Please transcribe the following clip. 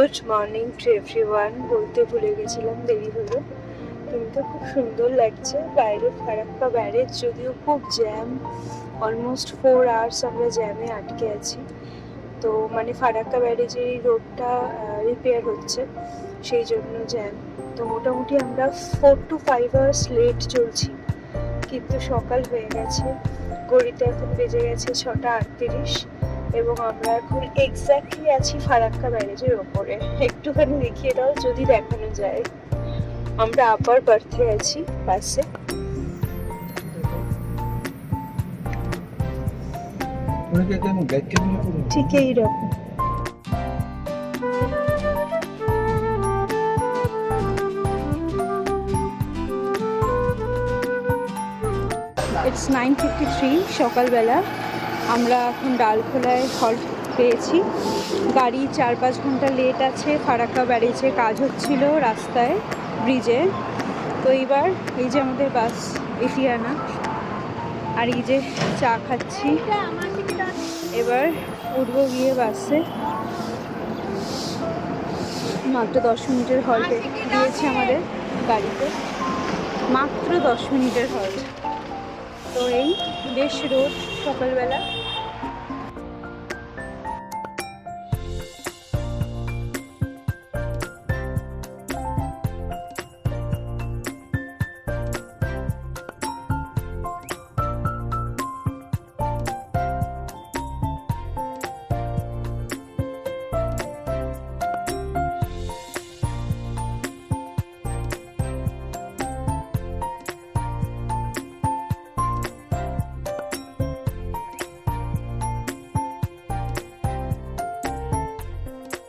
Good morning to everyone বলতে ভুলে গেছিলাম, দেরি হলো। কিন্তু খুব সুন্দর লাগছে বাইরে ফারাক্কা ব্যারেজ, যদিও খুব জ্যাম। অলমোস্ট 4 আওয়ার্স আমরা জ্যামে আটকে আছি। তো মানে ফারাক্কা ব্যারেজের এই রোডটা রিপেয়ার হচ্ছে, সেই জন্য জ্যাম। তো মোটামুটি আমরা 4 to 5 আওয়ার্স লেট চলছি, কিন্তু সকাল হয়ে গেছে। ঘড়িতে এখন বেজে গেছে 6টা 38 এবং আমরা এখন এক্স্যাক্টলি আছি ফারাক্কা ব্যারেজের ওপরে। একটুখানি দেখিয়ে দাও যদি দেখানো যায়। আমরা আপার বার্থে আছি বাসে। ঠিক এইরকম। ইটস 9:53 সকালবেলা। আমরা এখন ডালখোলায় হল্ট পেয়েছি। গাড়ি 4-5 ঘন্টা লেট আছে। ফারাক্কা ব্যারেজে কাজ হচ্ছিল রাস্তায়, ব্রিজে। তো এইবার এই যে আমাদের বাস এটিয়ানা, আর এই যে চা খাচ্ছি। এবার উঠবো গিয়ে বাসে। মাত্র 10 মিনিটের হল্ট দিয়েছে আমাদের গাড়িতে, মাত্র 10 মিনিটের হল্ট। তো এই বেশ রোদ সকালবেলা।